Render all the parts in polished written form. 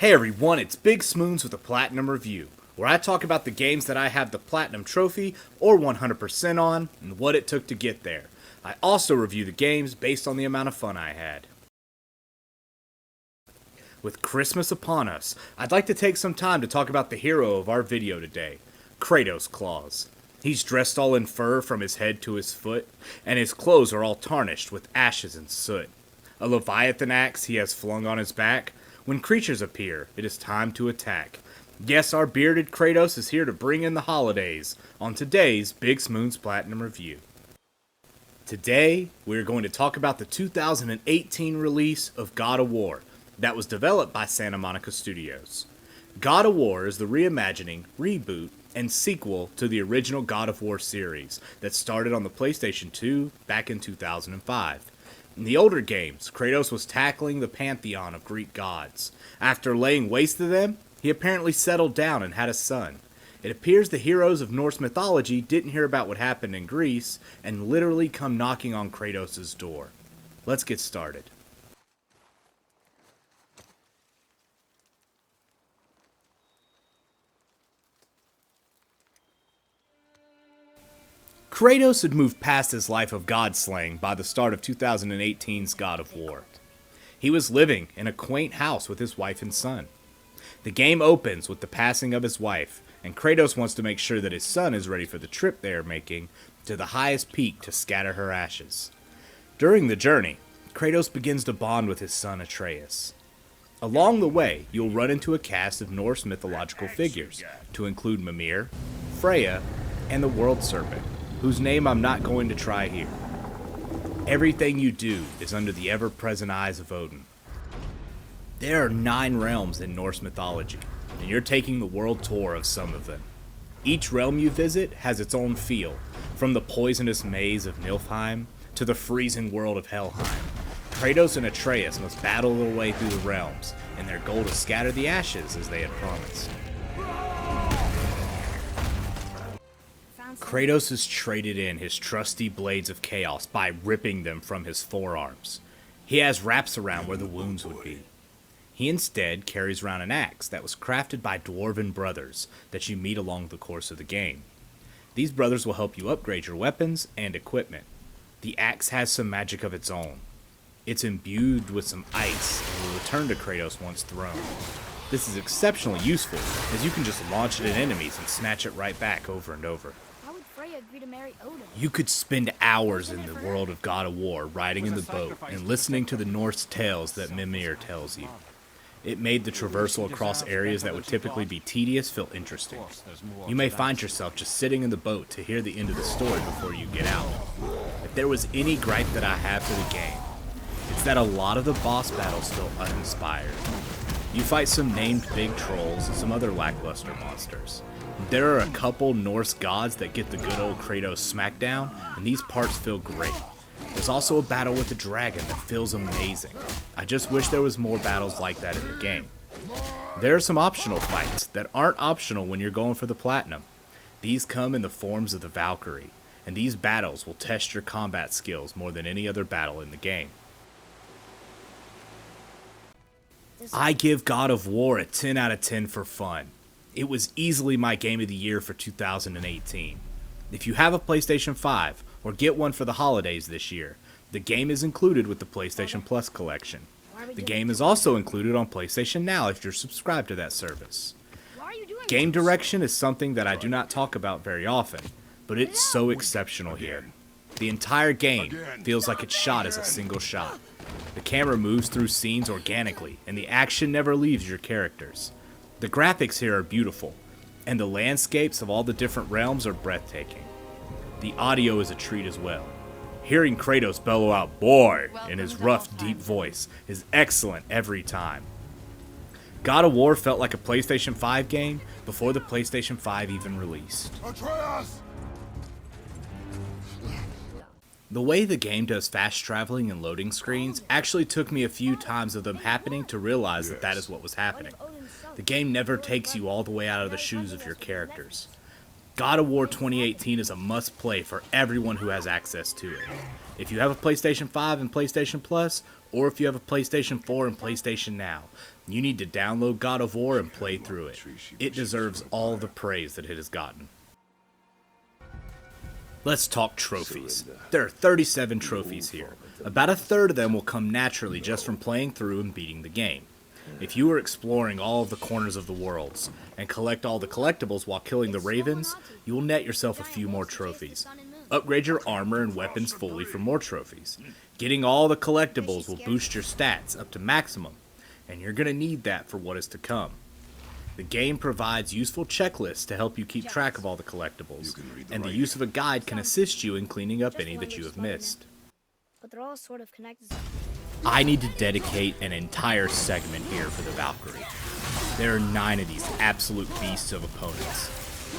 Hey everyone, it's BigSmoons with a Platinum Review, where I talk about the games that I have the Platinum Trophy or 100% on, and what it took to get there. I also review the games based on the amount of fun I had. With Christmas upon us, I'd like to take some time to talk about the hero of our video today, Kratos Claus. He's dressed all in fur from his head to his foot, and his clothes are all tarnished with ashes and soot. A Leviathan axe he has flung on his back. When creatures appear, it is time to attack. Yes, our bearded Kratos is here to bring in the holidays on today's BigSmoons Platinum Review. Today, we're going to talk about the 2018 release of God of War that was developed by Santa Monica Studios. God of War is the reimagining, reboot, and sequel to the original God of War series that started on the PlayStation 2 back in 2005. In the older games, Kratos was tackling the pantheon of Greek gods. After laying waste to them, he apparently settled down and had a son. It appears the heroes of Norse mythology didn't hear about what happened in Greece and literally come knocking on Kratos' door. Let's get started. Kratos had moved past his life of god-slaying by the start of 2018's God of War. He was living in a quaint house with his wife and son. The game opens with the passing of his wife, and Kratos wants to make sure that his son is ready for the trip they are making to the highest peak to scatter her ashes. During the journey, Kratos begins to bond with his son Atreus. Along the way, you'll run into a cast of Norse mythological figures, to include Mimir, Freya, and the World Serpent, whose name I'm not going to try here. Everything you do is under the ever-present eyes of Odin. There are 9 realms in Norse mythology, and you're taking the world tour of some of them. Each realm you visit has its own feel, from the poisonous maze of Niflheim to the freezing world of Helheim. Kratos and Atreus must battle their way through the realms, and their goal to scatter the ashes as they had promised. Kratos has traded in his trusty blades of chaos by ripping them from his forearms. He has wraps around where the wounds would be. He instead carries around an axe that was crafted by dwarven brothers that you meet along the course of the game. These brothers will help you upgrade your weapons and equipment. The axe has some magic of its own. It's imbued with some ice and will return to Kratos once thrown. This is exceptionally useful, as you can just launch it at enemies and snatch it right back over and over. Agree to marry Odin. You could spend hours in the world of God of War riding in the boat and listening to the Norse tales that Mimir tells you. It made the traversal across areas that would typically be tedious feel interesting. You may find yourself just sitting in the boat to hear the end of the story before you get out. If there was any gripe that I have for the game, it's that a lot of the boss battles feel uninspired. You fight some named big trolls and some other lackluster monsters. There are a couple Norse gods that get the good old Kratos smackdown, and these parts feel great. There's also a battle with a dragon that feels amazing. I just wish there was more battles like that in the game. There are some optional fights that aren't optional when you're going for the platinum. These come in the forms of the Valkyrie, and these battles will test your combat skills more than any other battle in the game. I give God of War a 10 out of 10 for fun. It was easily my game of the year for 2018. If you have a PlayStation 5 or get one for the holidays this year, the game is included with the PlayStation Plus collection. The game is also included on PlayStation Now if you're subscribed to that service. Game direction is something that I do not talk about very often, but it's so exceptional here. The entire game feels like it's shot as a single shot. The camera moves through scenes organically, and the action never leaves your characters. The graphics here are beautiful, and the landscapes of all the different realms are breathtaking. The audio is a treat as well. Hearing Kratos bellow out "boy" in his rough, deep voice is excellent every time. God of War felt like a PlayStation 5 game before the PlayStation 5 even released. The way the game does fast traveling and loading screens actually took me a few times of them happening to realize that that is what was happening. The game never takes you all the way out of the shoes of your characters. God of War 2018 is a must-play for everyone who has access to it. If you have a PlayStation 5 and PlayStation Plus, or if you have a PlayStation 4 and PlayStation Now, you need to download God of War and play through it. It deserves all the praise that it has gotten. Let's talk trophies. There are 37 trophies here. About a third of them will come naturally just from playing through and beating the game. If you are exploring all of the corners of the worlds and collect all the collectibles while killing the ravens, you will net yourself a few more trophies. Upgrade your armor and weapons fully for more trophies. Getting all the collectibles will boost your stats up to maximum, and you're going to need that for what is to come. The game provides useful checklists to help you keep track of all the collectibles, and the use of a guide can assist you in cleaning up any that you have missed. But they're all sort of connected. I need to dedicate an entire segment here for the Valkyrie. There are 9 of these absolute beasts of opponents.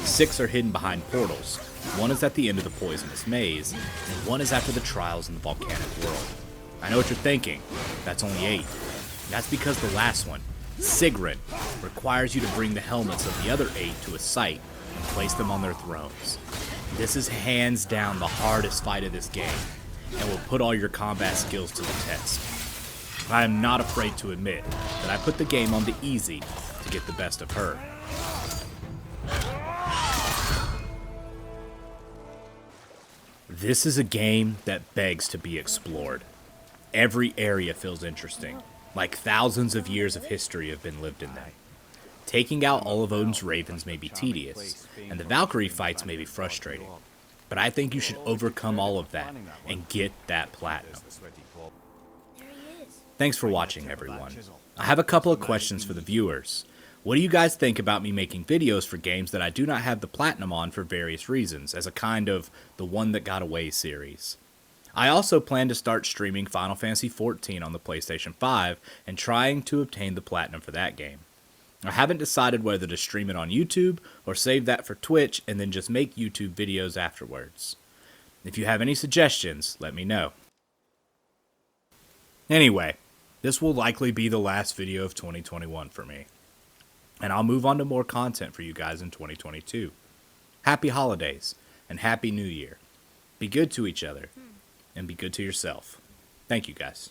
6 are hidden behind portals, 1 is at the end of the poisonous maze, and 1 is after the trials in the volcanic world. I know what you're thinking, that's only 8. That's because the last one, Sigrun, requires you to bring the helmets of the other 8 to a site and place them on their thrones. This is hands down the hardest fight of this game, and will put all your combat skills to the test. I am not afraid to admit that I put the game on the easy to get the best of her. This is a game that begs to be explored. Every area feels interesting, like thousands of years of history have been lived in them. Taking out all of Odin's ravens may be tedious, and the Valkyrie fights may be frustrating, but I think you should overcome all of that and get that platinum. There he is. Thanks for watching, everyone. I have a couple of questions for the viewers. What do you guys think about me making videos for games that I do not have the platinum on for various reasons, as a kind of the One That Got Away series? I also plan to start streaming Final Fantasy XIV on the PlayStation 5 and trying to obtain the platinum for that game. I haven't decided whether to stream it on YouTube or save that for Twitch and then just make YouTube videos afterwards. If you have any suggestions, let me know. Anyway, this will likely be the last video of 2021 for me, and I'll move on to more content for you guys in 2022. Happy holidays and Happy New Year. Be good to each other and be good to yourself. Thank you guys.